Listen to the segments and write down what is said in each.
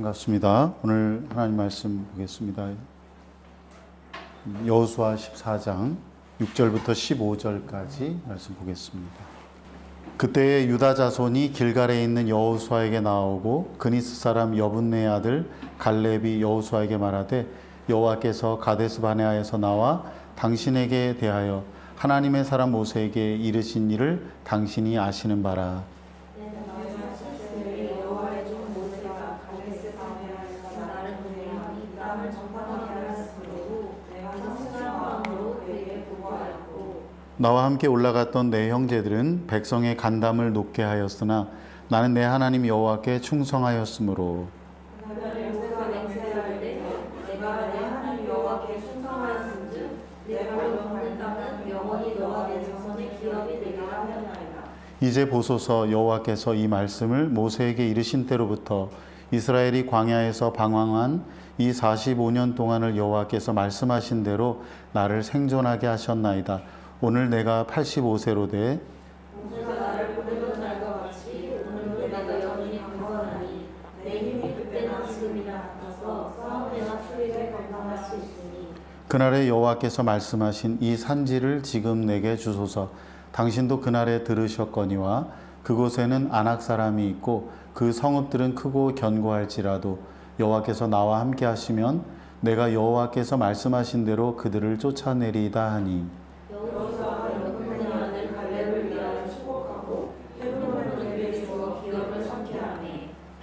반갑습니다. 오늘 하나님 말씀 보겠습니다. 여호수아 14장 6절부터 15절까지 말씀 보겠습니다. 그때에 유다 자손이 길갈에 있는 여호수아에게 나오고 그니스 사람 여분네 아들 갈렙이 여호수아에게 말하되 여호와께서 가데스 바네아에서 나와 당신에게 대하여 하나님의 사람 모세에게 이르신 일을 당신이 아시는 바라. 나와 함께 올라갔던 내 형제들은 백성의 간담을 높게 하였으나 나는 내 하나님 여호와께 충성하였으므로 이제 보소서 여호와께서 이 말씀을 모세에게 이르신 때로부터 이스라엘이 광야에서 방황한 이 45년 동안을 여호와께서 말씀하신 대로 나를 생존하게 하셨나이다. 오늘 내가 85세로 돼 그날에 여호와께서 말씀하신 이 산지를 지금 내게 주소서. 당신도 그날에 들으셨거니와 그곳에는 아낙 사람이 있고 그 성읍들은 크고 견고할지라도 여호와께서 나와 함께 하시면 내가 여호와께서 말씀하신 대로 그들을 쫓아내리이다 하니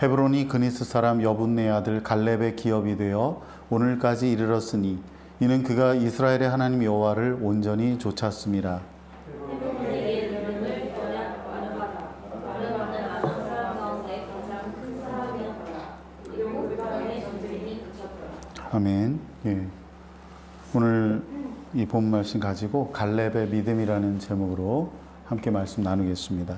헤브론이 그니스 사람 여분네 아들 갈렙의 기업이 되어 오늘까지 이르렀으니 이는 그가 이스라엘의 하나님 여호와를 온전히 좇았음이라. 아멘. 예. 오늘 이 본 말씀 가지고 갈렙의 믿음이라는 제목으로 함께 말씀 나누겠습니다.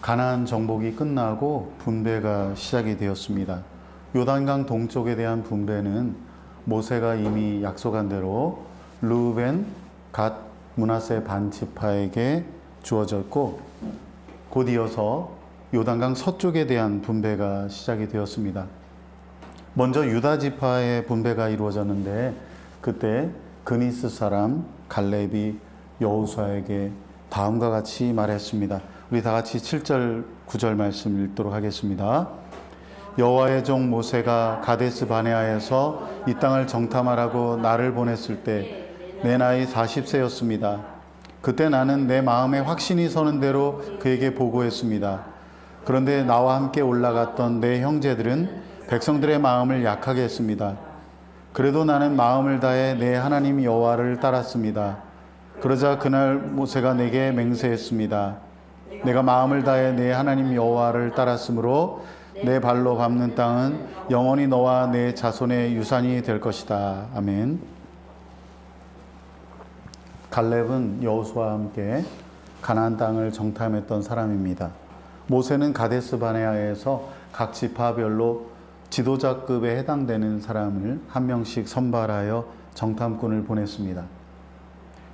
가나안 정복이 끝나고 분배가 시작이 되었습니다. 요단강 동쪽에 대한 분배는 모세가 이미 약속한 대로 르우벤, 갓, 므낫세 반 지파에게 주어졌고 곧 이어서 요단강 서쪽에 대한 분배가 시작이 되었습니다. 먼저 유다 지파의 분배가 이루어졌는데 그때 그니스 사람 갈렙이 여호수아에게 다음과 같이 말했습니다. 우리 다 같이 7절 9절 말씀 읽도록 하겠습니다. 여호와의 종 모세가 가데스 바네아에서 이 땅을 정탐하라고 나를 보냈을 때 내 나이 40세였습니다. 그때 나는 내 마음에 확신이 서는 대로 그에게 보고했습니다. 그런데 나와 함께 올라갔던 내 형제들은 백성들의 마음을 약하게 했습니다. 그래도 나는 마음을 다해 내 하나님 여호와를 따랐습니다. 그러자 그날 모세가 내게 맹세했습니다. 내가 마음을 다해 내 하나님 여호와를 따랐으므로 내 발로 밟는 땅은 영원히 너와 내 자손의 유산이 될 것이다. 아멘. 갈렙은 여호수아와 함께 가나안 땅을 정탐했던 사람입니다. 모세는 가데스 바네아에서 각 지파별로 지도자급에 해당되는 사람을 한 명씩 선발하여 정탐꾼을 보냈습니다.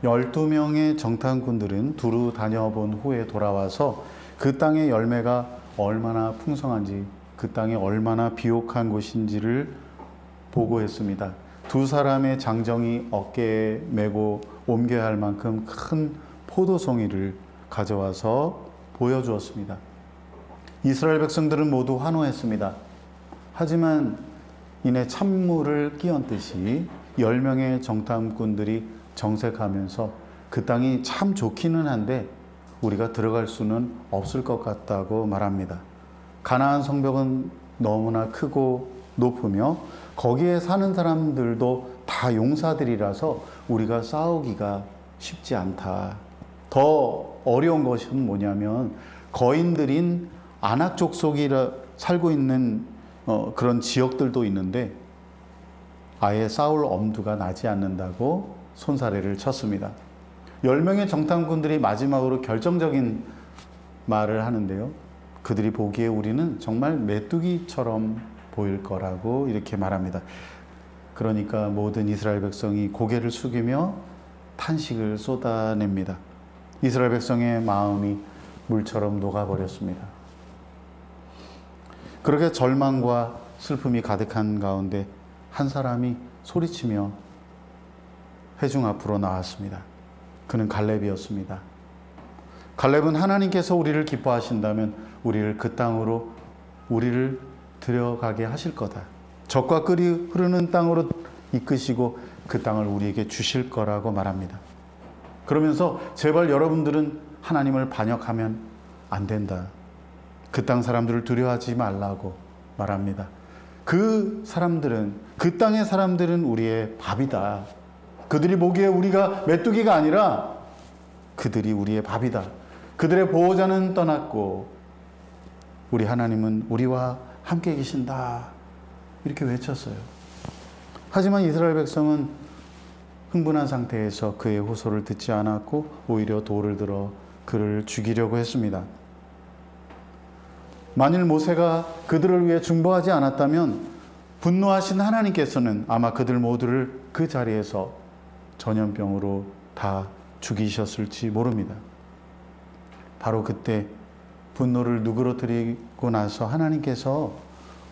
12명의 정탐꾼들은 두루 다녀본 후에 돌아와서 그 땅의 열매가 얼마나 풍성한지, 그 땅이 얼마나 비옥한 곳인지를 보고했습니다. 두 사람의 장정이 어깨에 메고 옮겨야 할 만큼 큰 포도송이를 가져와서 보여주었습니다. 이스라엘 백성들은 모두 환호했습니다. 하지만 이내 찬물을 끼얹듯이 10명의 정탐꾼들이 정색하면서 그 땅이 참 좋기는 한데 우리가 들어갈 수는 없을 것 같다고 말합니다. 가나안 성벽은 너무나 크고 높으며 거기에 사는 사람들도 다 용사들이라서 우리가 싸우기가 쉽지 않다. 더 어려운 것은 뭐냐면 거인들인 아낙 족속이라 살고 있는 그런 지역들도 있는데 아예 싸울 엄두가 나지 않는다고 손사래를 쳤습니다. 10명의 정탐꾼들이 마지막으로 결정적인 말을 하는데요. 그들이 보기에 우리는 정말 메뚜기처럼 보일 거라고 이렇게 말합니다. 그러니까 모든 이스라엘 백성이 고개를 숙이며 탄식을 쏟아냅니다. 이스라엘 백성의 마음이 물처럼 녹아버렸습니다. 그렇게 절망과 슬픔이 가득한 가운데 한 사람이 소리치며 회중 앞으로 나왔습니다. 그는 갈렙이었습니다. 갈렙은 하나님께서 우리를 기뻐하신다면 우리를 그 땅으로 우리를 들어가게 하실 거다. 젖과 꿀이 흐르는 땅으로 이끄시고 그 땅을 우리에게 주실 거라고 말합니다. 그러면서 제발 여러분들은 하나님을 반역하면 안 된다. 그 땅 사람들을 두려워하지 말라고 말합니다. 그 사람들은, 그 땅의 사람들은 우리의 밥이다. 그들이 보기에 우리가 메뚜기가 아니라 그들이 우리의 밥이다. 그들의 보호자는 떠났고 우리 하나님은 우리와 함께 계신다. 이렇게 외쳤어요. 하지만 이스라엘 백성은 흥분한 상태에서 그의 호소를 듣지 않았고 오히려 돌을 들어 그를 죽이려고 했습니다. 만일 모세가 그들을 위해 중보하지 않았다면 분노하신 하나님께서는 아마 그들 모두를 그 자리에서 전염병으로 다 죽이셨을지 모릅니다. 바로 그때 분노를 누그러뜨리고 나서 하나님께서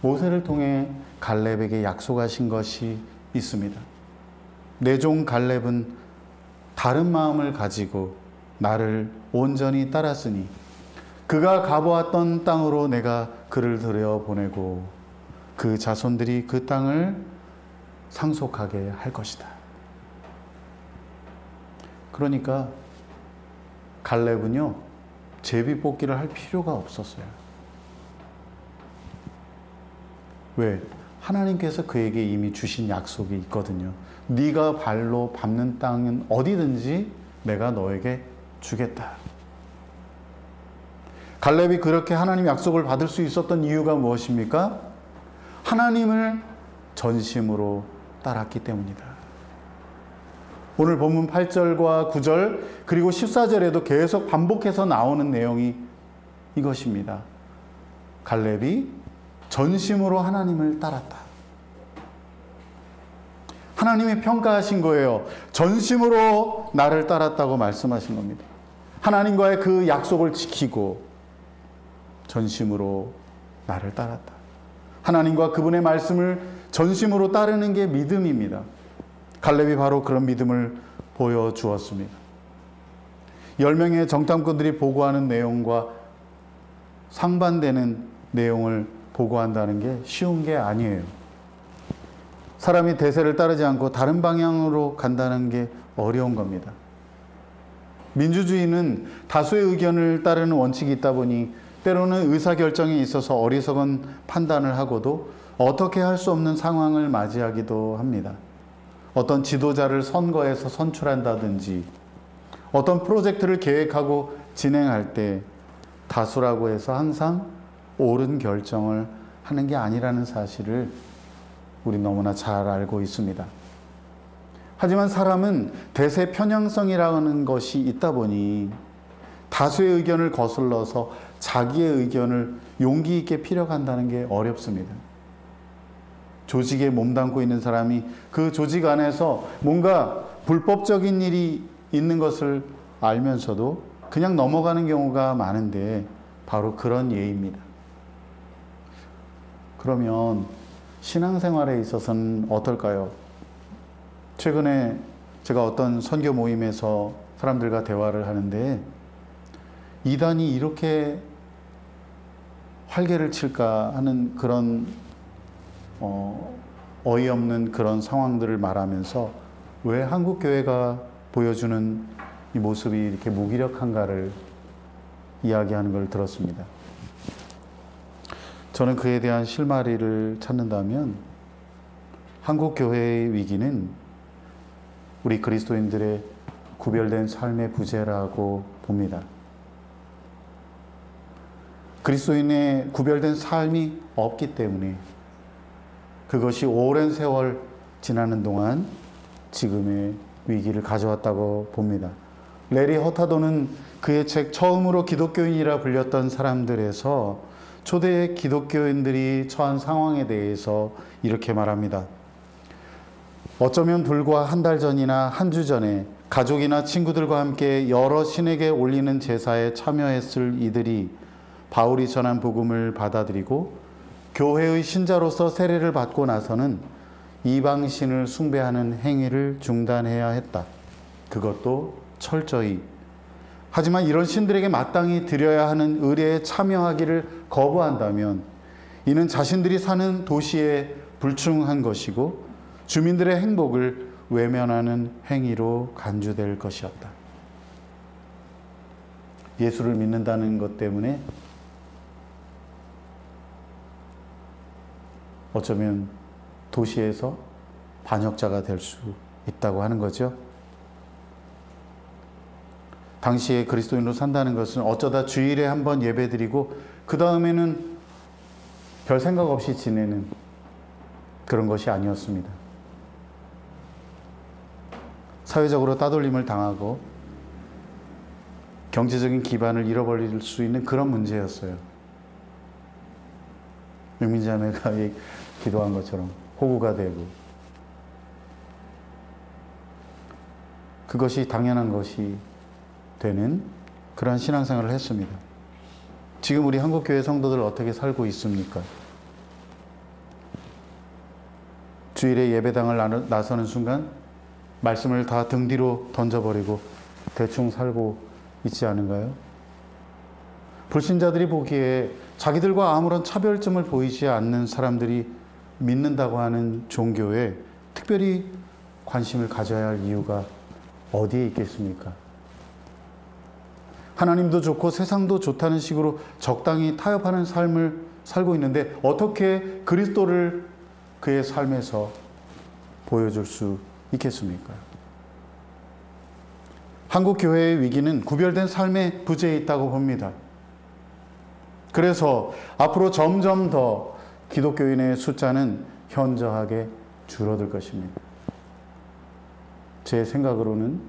모세를 통해 갈렙에게 약속하신 것이 있습니다. 내 종 갈렙은 다른 마음을 가지고 나를 온전히 따랐으니 그가 가보았던 땅으로 내가 그를 들여보내고 그 자손들이 그 땅을 상속하게 할 것이다. 그러니까 갈렙은요, 제비뽑기를 할 필요가 없었어요. 왜? 하나님께서 그에게 이미 주신 약속이 있거든요. 네가 발로 밟는 땅은 어디든지 내가 너에게 주겠다. 갈렙이 그렇게 하나님 약속을 받을 수 있었던 이유가 무엇입니까? 하나님을 전심으로 따랐기 때문이다. 오늘 본문 8절과 9절 그리고 14절에도 계속 반복해서 나오는 내용이 이것입니다. 갈렙이 전심으로 하나님을 따랐다. 하나님이 평가하신 거예요. 전심으로 나를 따랐다고 말씀하신 겁니다. 하나님과의 그 약속을 지키고 전심으로 나를 따랐다. 하나님과 그분의 말씀을 전심으로 따르는 게 믿음입니다. 갈렙이 바로 그런 믿음을 보여주었습니다. 10명의 정탐꾼들이 보고하는 내용과 상반되는 내용을 보고한다는 게 쉬운 게 아니에요. 사람이 대세를 따르지 않고 다른 방향으로 간다는 게 어려운 겁니다. 민주주의는 다수의 의견을 따르는 원칙이 있다 보니 때로는 의사결정에 있어서 어리석은 판단을 하고도 어떻게 할 수 없는 상황을 맞이하기도 합니다. 어떤 지도자를 선거에서 선출한다든지 어떤 프로젝트를 계획하고 진행할 때 다수라고 해서 항상 옳은 결정을 하는 게 아니라는 사실을 우리 너무나 잘 알고 있습니다. 하지만 사람은 대세 편향성이라는 것이 있다 보니 다수의 의견을 거슬러서 자기의 의견을 용기 있게 피력한다는 게 어렵습니다. 조직에 몸담고 있는 사람이 그 조직 안에서 뭔가 불법적인 일이 있는 것을 알면서도 그냥 넘어가는 경우가 많은데 바로 그런 예입니다. 그러면 신앙생활에 있어서는 어떨까요? 최근에 제가 어떤 선교 모임에서 사람들과 대화를 하는데 이단이 이렇게 활개를 칠까 하는 그런 어이없는 그런 상황들을 말하면서 왜 한국 교회가 보여주는 이 모습이 이렇게 무기력한가를 이야기하는 걸 들었습니다. 저는 그에 대한 실마리를 찾는다면 한국 교회의 위기는 우리 그리스도인들의 구별된 삶의 부재라고 봅니다. 그리스도인의 구별된 삶이 없기 때문에 그것이 오랜 세월 지나는 동안 지금의 위기를 가져왔다고 봅니다. 레리 허타도는 그의 책 처음으로 기독교인이라 불렸던 사람들에서 초대 기독교인들이 처한 상황에 대해서 이렇게 말합니다. 어쩌면 불과 한 달 전이나 한 주 전에 가족이나 친구들과 함께 여러 신에게 올리는 제사에 참여했을 이들이 바울이 전한 복음을 받아들이고 교회의 신자로서 세례를 받고 나서는 이방신을 숭배하는 행위를 중단해야 했다. 그것도 철저히. 하지만 이런 신들에게 마땅히 드려야 하는 의례에 참여하기를 거부한다면 이는 자신들이 사는 도시에 불충한 것이고 주민들의 행복을 외면하는 행위로 간주될 것이었다. 예수를 믿는다는 것 때문에 어쩌면 도시에서 반역자가 될 수 있다고 하는 거죠. 당시에 그리스도인으로 산다는 것은 어쩌다 주일에 한번 예배드리고 그 다음에는 별 생각 없이 지내는 그런 것이 아니었습니다. 사회적으로 따돌림을 당하고 경제적인 기반을 잃어버릴 수 있는 그런 문제였어요. 명민자매가 기도한 것처럼 호구가 되고 그것이 당연한 것이 되는 그러한 신앙생활을 했습니다. 지금 우리 한국교회 성도들 어떻게 살고 있습니까? 주일에 예배당을 나서는 순간 말씀을 다 등 뒤로 던져버리고 대충 살고 있지 않은가요? 불신자들이 보기에 자기들과 아무런 차별점을 보이지 않는 사람들이 믿는다고 하는 종교에 특별히 관심을 가져야 할 이유가 어디에 있겠습니까? 하나님도 좋고 세상도 좋다는 식으로 적당히 타협하는 삶을 살고 있는데 어떻게 그리스도를 그의 삶에서 보여줄 수 있겠습니까? 한국 교회의 위기는 구별된 삶의 부재에 있다고 봅니다. 그래서 앞으로 점점 더 기독교인의 숫자는 현저하게 줄어들 것입니다. 제 생각으로는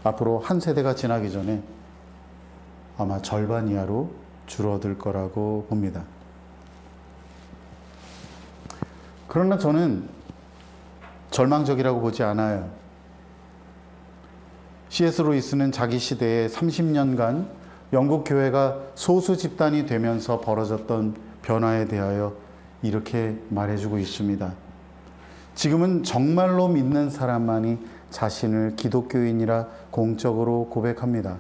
앞으로 한 세대가 지나기 전에 아마 절반 이하로 줄어들 거라고 봅니다. 그러나 저는 절망적이라고 보지 않아요. C.S. 루이스는 자기 시대에 30년간 영국 교회가 소수 집단이 되면서 벌어졌던 변화에 대하여 이렇게 말해주고 있습니다. 지금은 정말로 믿는 사람만이 자신을 기독교인이라 공적으로 고백합니다.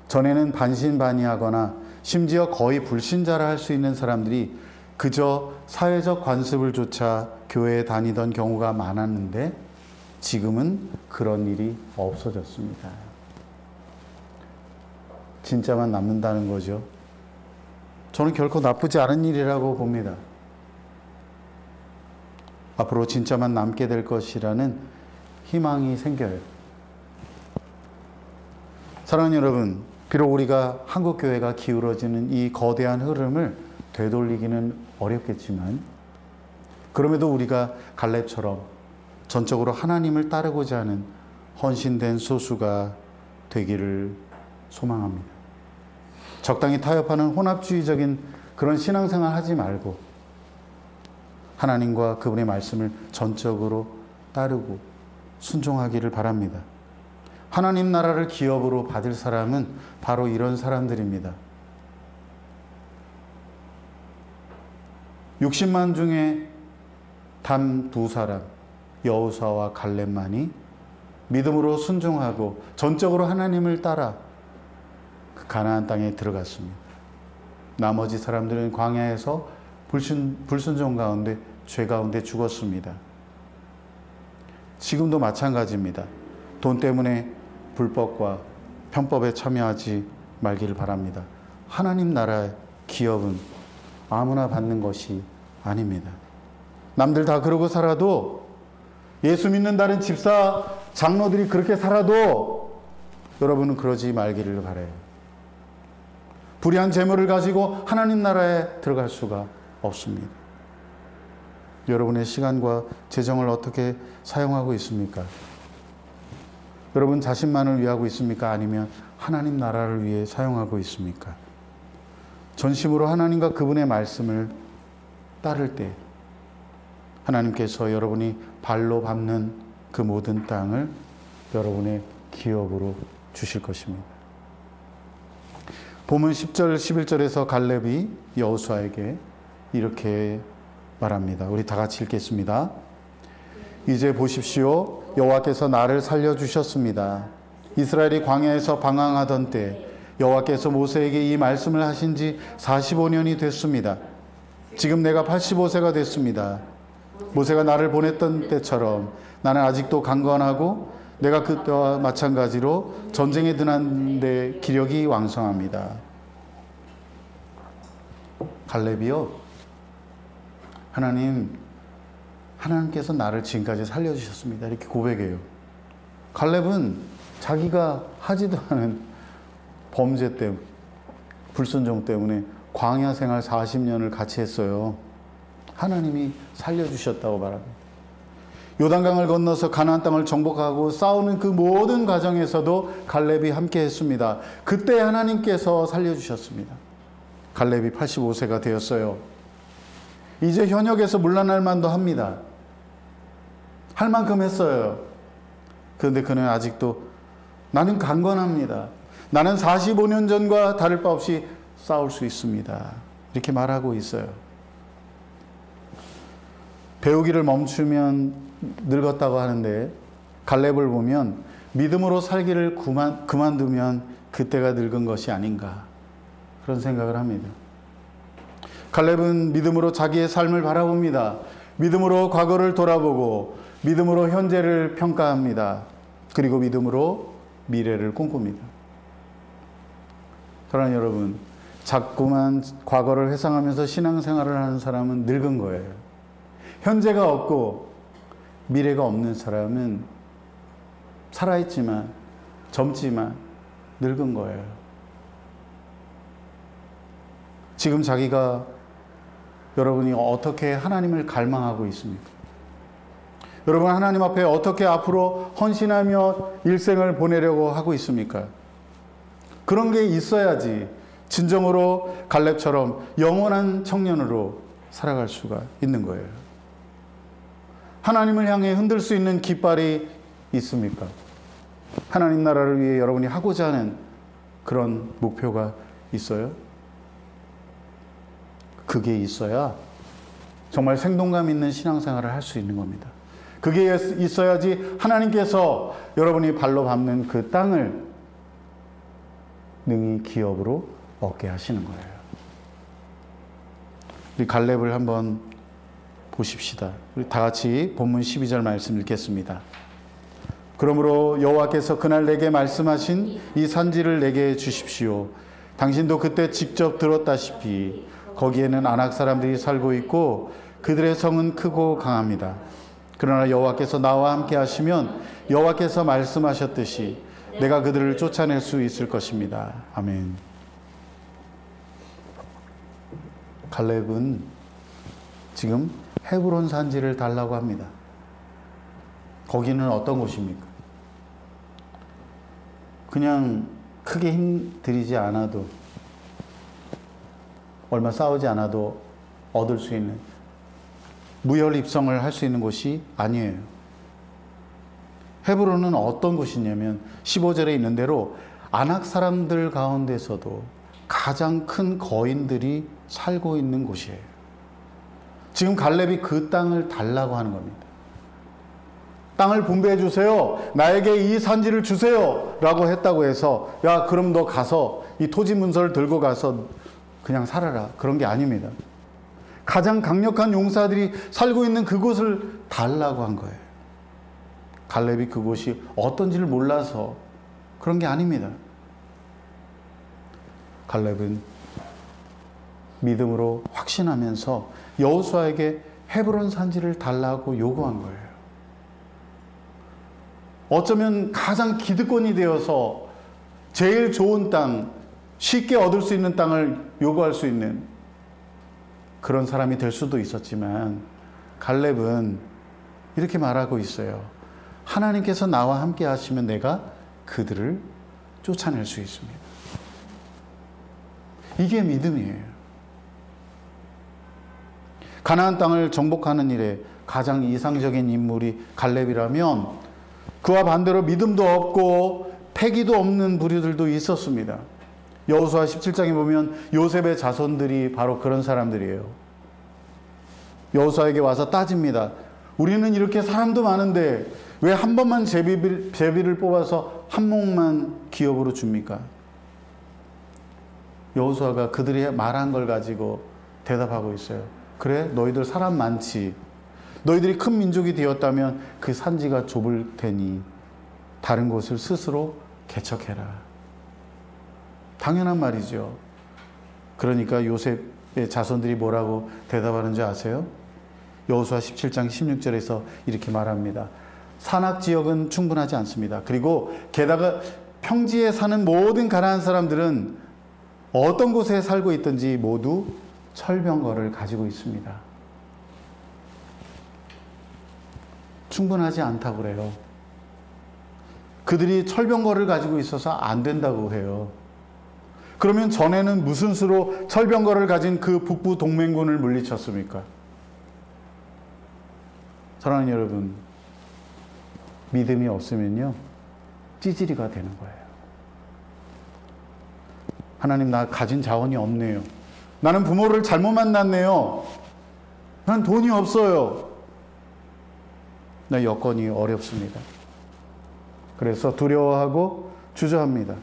전에는 반신반의하거나 심지어 거의 불신자라 할 수 있는 사람들이 그저 사회적 관습을 조차 교회에 다니던 경우가 많았는데 지금은 그런 일이 없어졌습니다. 진짜만 남는다는 거죠. 저는 결코 나쁘지 않은 일이라고 봅니다. 앞으로 진짜만 남게 될 것이라는 희망이 생겨요. 사랑하는 여러분, 비록 우리가 한국교회가 기울어지는 이 거대한 흐름을 되돌리기는 어렵겠지만 그럼에도 우리가 갈렙처럼 전적으로 하나님을 따르고자 하는 헌신된 소수가 되기를 소망합니다. 적당히 타협하는 혼합주의적인 그런 신앙생활 하지 말고 하나님과 그분의 말씀을 전적으로 따르고 순종하기를 바랍니다. 하나님 나라를 기업으로 받을 사람은 바로 이런 사람들입니다. 60만 중에 단 2사람, 여호수아와 갈렙만이 믿음으로 순종하고 전적으로 하나님을 따라 그 가나안 땅에 들어갔습니다. 나머지 사람들은 광야에서 불순종 가운데 죄 가운데 죽었습니다. 지금도 마찬가지입니다. 돈 때문에 불법과 편법에 참여하지 말기를 바랍니다. 하나님 나라의 기업은 아무나 받는 것이 아닙니다. 남들 다 그러고 살아도 예수 믿는다는 집사 장로들이 그렇게 살아도 여러분은 그러지 말기를 바라요. 불의한 재물을 가지고 하나님 나라에 들어갈 수가 없습니다. 여러분의 시간과 재정을 어떻게 사용하고 있습니까? 여러분 자신만을 위하고 있습니까? 아니면 하나님 나라를 위해 사용하고 있습니까? 전심으로 하나님과 그분의 말씀을 따를 때 하나님께서 여러분이 발로 밟는 그 모든 땅을 여러분의 기업으로 주실 것입니다. 본문 10절 11절에서 갈렙이 여호수아에게 이렇게 말합니다. 우리 다 같이 읽겠습니다. 이제 보십시오. 여호와께서 나를 살려주셨습니다. 이스라엘이 광야에서 방황하던 때 여호와께서 모세에게 이 말씀을 하신 지 45년이 됐습니다. 지금 내가 85세가 됐습니다. 모세가 나를 보냈던 때처럼 나는 아직도 강건하고 내가 그때와 마찬가지로 전쟁에 드는데 기력이 왕성합니다. 갈렙이요, 하나님께서 나를 지금까지 살려주셨습니다. 이렇게 고백해요. 갈렙은 자기가 하지도 않은 범죄 때문에, 불순종 때문에 광야 생활 40년을 같이 했어요. 하나님이 살려주셨다고 말합니다. 요단강을 건너서 가나안 땅을 정복하고 싸우는 그 모든 과정에서도 갈렙이 함께 했습니다. 그때 하나님께서 살려주셨습니다. 갈렙이 85세가 되었어요. 이제 현역에서 물러날 만도 합니다. 할 만큼 했어요. 그런데 그는 아직도 나는 강건합니다. 나는 45년 전과 다를 바 없이 싸울 수 있습니다. 이렇게 말하고 있어요. 배우기를 멈추면 늙었다고 하는데 갈렙을 보면 믿음으로 살기를 그만두면 그때가 늙은 것이 아닌가, 그런 생각을 합니다. 갈렙은 믿음으로 자기의 삶을 바라봅니다. 믿음으로 과거를 돌아보고 믿음으로 현재를 평가합니다. 그리고 믿음으로 미래를 꿈꿉니다. 사랑하는 여러분, 자꾸만 과거를 회상하면서 신앙생활을 하는 사람은 늙은 거예요. 현재가 없고 미래가 없는 사람은 살아있지만 젊지만 늙은 거예요. 지금 자기가, 여러분이 어떻게 하나님을 갈망하고 있습니까? 여러분, 하나님 앞에 어떻게 앞으로 헌신하며 일생을 보내려고 하고 있습니까? 그런 게 있어야지 진정으로 갈렙처럼 영원한 청년으로 살아갈 수가 있는 거예요. 하나님을 향해 흔들 수 있는 깃발이 있습니까? 하나님 나라를 위해 여러분이 하고자 하는 그런 목표가 있어요? 그게 있어야 정말 생동감 있는 신앙생활을 할 수 있는 겁니다. 그게 있어야지 하나님께서 여러분이 발로 밟는 그 땅을 능히 기업으로 얻게 하시는 거예요. 우리 갈렙을 한번 보십시다. 우리 다 같이 본문 12절 말씀 읽겠습니다. 그러므로 여호와께서 그날 내게 말씀하신 이 산지를 내게 주십시오. 당신도 그때 직접 들었다시피 거기에는 아낙 사람들이 살고 있고 그들의 성은 크고 강합니다. 그러나 여호와께서 나와 함께 하시면 여호와께서 말씀하셨듯이 내가 그들을 쫓아낼 수 있을 것입니다. 아멘. 갈렙은 지금 헤브론 산지를 달라고 합니다. 거기는 어떤 곳입니까? 그냥 크게 힘들이지 않아도, 얼마 싸우지 않아도 얻을 수 있는, 무혈 입성을 할 수 있는 곳이 아니에요. 헤브론은 어떤 곳이냐면 15절에 있는 대로 아낙 사람들 가운데서도 가장 큰 거인들이 살고 있는 곳이에요. 지금 갈렙이 그 땅을 달라고 하는 겁니다. 땅을 분배해 주세요. 나에게 이 산지를 주세요. 라고 했다고 해서, 야, 그럼 너 가서 이 토지 문서를 들고 가서 그냥 살아라. 그런 게 아닙니다. 가장 강력한 용사들이 살고 있는 그곳을 달라고 한 거예요. 갈렙이 그곳이 어떤지를 몰라서 그런 게 아닙니다. 갈렙은 믿음으로 확신하면서 여호수아에게 헤브론 산지를 달라고 요구한 거예요. 어쩌면 가장 기득권이 되어서 제일 좋은 땅, 쉽게 얻을 수 있는 땅을 요구할 수 있는 그런 사람이 될 수도 있었지만, 갈렙은 이렇게 말하고 있어요. 하나님께서 나와 함께 하시면 내가 그들을 쫓아낼 수 있습니다. 이게 믿음이에요. 가나안 땅을 정복하는 일에 가장 이상적인 인물이 갈렙이라면, 그와 반대로 믿음도 없고 패기도 없는 부류들도 있었습니다. 여호수아 17장에 보면 요셉의 자손들이 바로 그런 사람들이에요. 여호수아에게 와서 따집니다. 우리는 이렇게 사람도 많은데 왜 한 번만 제비를 뽑아서 한 몫만 기업으로 줍니까? 여호수아가 그들이 말한 걸 가지고 대답하고 있어요. 그래, 너희들 사람 많지. 너희들이 큰 민족이 되었다면 그 산지가 좁을 테니 다른 곳을 스스로 개척해라. 당연한 말이죠. 그러니까 요셉의 자손들이 뭐라고 대답하는지 아세요? 여호수아 17장 16절에서 이렇게 말합니다. 산악지역은 충분하지 않습니다. 그리고 게다가 평지에 사는 모든 가나안 사람들은 어떤 곳에 살고 있든지 모두 철병거를 가지고 있습니다. 충분하지 않다고 그래요. 그들이 철병거를 가지고 있어서 안 된다고 해요. 그러면 전에는 무슨 수로 철병거를 가진 그 북부 동맹군을 물리쳤습니까? 사랑하는 여러분, 믿음이 없으면요, 찌질이가 되는 거예요. 하나님, 나 가진 자원이 없네요. 나는 부모를 잘못 만났네요. 난 돈이 없어요. 나 여건이 어렵습니다. 그래서 두려워하고 주저합니다.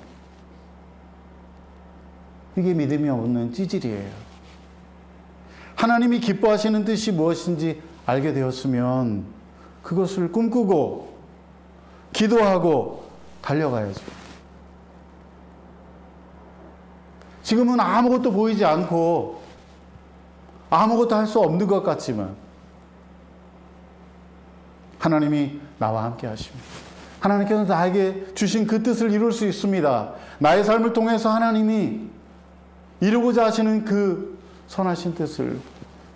이게 믿음이 없는 찌질이에요. 하나님이 기뻐하시는 뜻이 무엇인지 알게 되었으면 그것을 꿈꾸고 기도하고 달려가야죠. 지금은 아무것도 보이지 않고 아무것도 할 수 없는 것 같지만 하나님이 나와 함께 하십니다. 하나님께서 나에게 주신 그 뜻을 이룰 수 있습니다. 나의 삶을 통해서 하나님이 이루고자 하시는 그 선하신 뜻을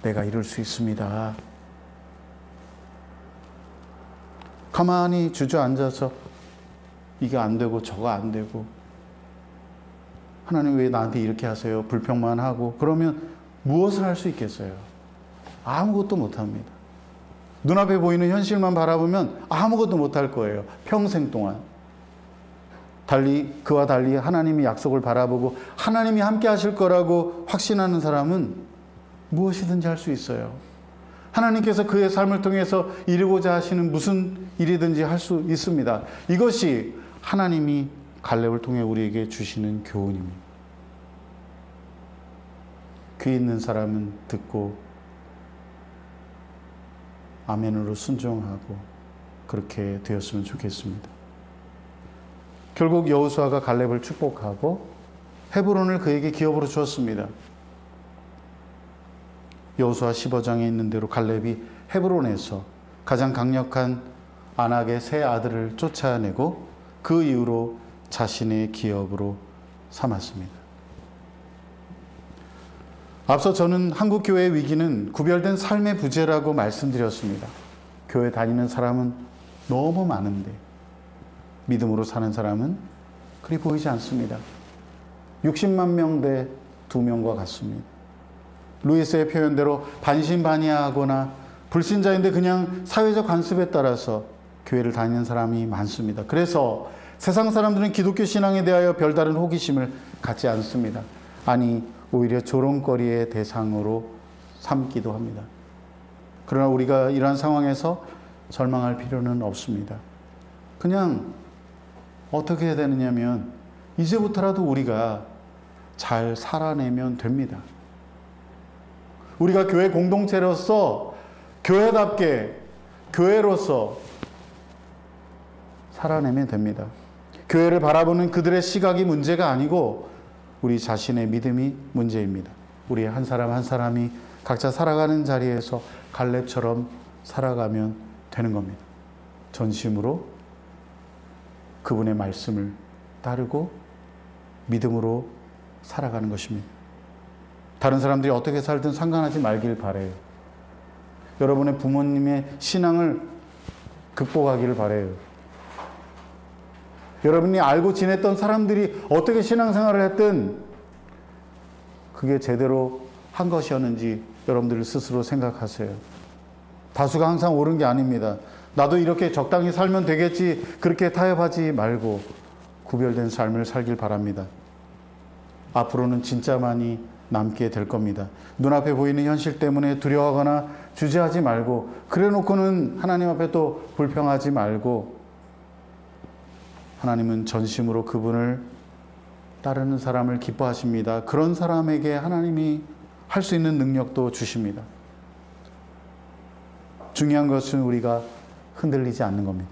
내가 이룰 수 있습니다. 가만히 주저앉아서 이게 안 되고 저거 안 되고 하나님 왜 나한테 이렇게 하세요? 불평만 하고 그러면 무엇을 할 수 있겠어요? 아무것도 못합니다. 눈앞에 보이는 현실만 바라보면 아무것도 못할 거예요. 평생 동안. 그와 달리 하나님이 약속을 바라보고 하나님이 함께 하실 거라고 확신하는 사람은 무엇이든지 할 수 있어요. 하나님께서 그의 삶을 통해서 이루고자 하시는 무슨 일이든지 할 수 있습니다. 이것이 하나님이 갈렙을 통해 우리에게 주시는 교훈입니다. 귀 있는 사람은 듣고 아멘으로 순종하고 그렇게 되었으면 좋겠습니다. 결국 여호수아가 갈렙을 축복하고 헤브론을 그에게 기업으로 주었습니다. 여호수아 15장에 있는 대로 갈렙이 헤브론에서 가장 강력한 아낙의 세 아들을 쫓아내고 그 이후로 자신의 기업으로 삼았습니다. 앞서 저는 한국교회의 위기는 구별된 삶의 부재라고 말씀드렸습니다. 교회 다니는 사람은 너무 많은데 믿음으로 사는 사람은 그리 보이지 않습니다. 60만 명 대 2명과 같습니다. 루이스의 표현대로 반신반의하거나 불신자인데 그냥 사회적 관습에 따라서 교회를 다니는 사람이 많습니다. 그래서 세상 사람들은 기독교 신앙에 대하여 별다른 호기심을 갖지 않습니다. 아니, 오히려 조롱거리의 대상으로 삼기도 합니다. 그러나 우리가 이러한 상황에서 절망할 필요는 없습니다. 그냥 어떻게 해야 되느냐면 이제부터라도 우리가 잘 살아내면 됩니다. 우리가 교회 공동체로서 교회답게 교회로서 살아내면 됩니다. 교회를 바라보는 그들의 시각이 문제가 아니고 우리 자신의 믿음이 문제입니다. 우리 한 사람 한 사람이 각자 살아가는 자리에서 갈렙처럼 살아가면 되는 겁니다. 전심으로 그분의 말씀을 따르고 믿음으로 살아가는 것입니다. 다른 사람들이 어떻게 살든 상관하지 말길 바라요. 여러분의 부모님의 신앙을 극복하기를 바라요. 여러분이 알고 지냈던 사람들이 어떻게 신앙생활을 했든 그게 제대로 한 것이었는지 여러분들 스스로 생각하세요. 다수가 항상 옳은 게 아닙니다. 나도 이렇게 적당히 살면 되겠지 그렇게 타협하지 말고 구별된 삶을 살길 바랍니다. 앞으로는 진짜 많이 남게 될 겁니다. 눈앞에 보이는 현실 때문에 두려워하거나 주저하지 말고, 그래 놓고는 하나님 앞에 또 불평하지 말고, 하나님은 전심으로 그분을 따르는 사람을 기뻐하십니다. 그런 사람에게 하나님이 할 수 있는 능력도 주십니다. 중요한 것은 우리가 흔들리지 않는 겁니다.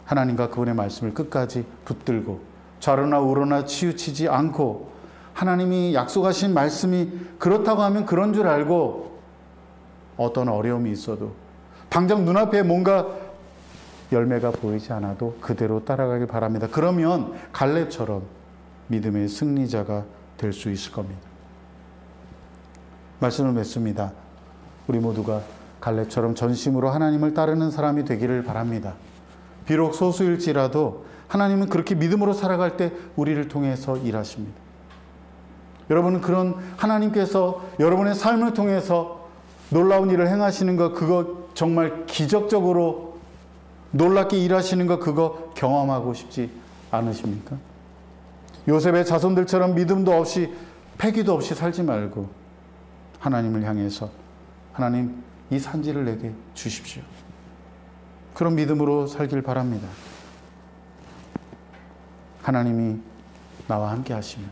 하나님과 그분의 말씀을 끝까지 붙들고 좌로나 우로나 치우치지 않고, 하나님이 약속하신 말씀이 그렇다고 하면 그런 줄 알고, 어떤 어려움이 있어도 당장 눈앞에 뭔가 열매가 보이지 않아도 그대로 따라가길 바랍니다. 그러면 갈렙처럼 믿음의 승리자가 될 수 있을 겁니다. 말씀을 맺습니다. 우리 모두가 갈렙처럼 전심으로 하나님을 따르는 사람이 되기를 바랍니다. 비록 소수일지라도 하나님은 그렇게 믿음으로 살아갈 때 우리를 통해서 일하십니다. 여러분은 그런 하나님께서 여러분의 삶을 통해서 놀라운 일을 행하시는 것, 그거 정말 기적적으로 놀랍게 일하시는 것, 그거 경험하고 싶지 않으십니까? 요셉의 자손들처럼 믿음도 없이 패기도 없이 살지 말고 하나님을 향해서, 하나님 이 산지를 내게 주십시오. 그런 믿음으로 살길 바랍니다. 하나님이 나와 함께 하시면,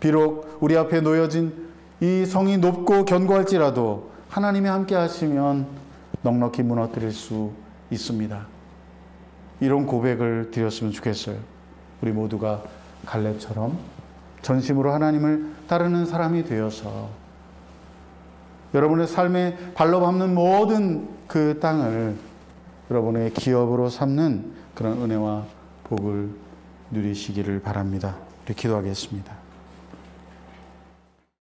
비록 우리 앞에 놓여진 이 성이 높고 견고할지라도 하나님이 함께 하시면 넉넉히 무너뜨릴 수 있습니다. 이런 고백을 드렸으면 좋겠어요. 우리 모두가 갈렙처럼 전심으로 하나님을 따르는 사람이 되어서 여러분의 삶에 발로 밟는 모든 그 땅을 여러분의 기업으로 삼는 그런 은혜와 복을 누리시기를 바랍니다. 우리 기도하겠습니다.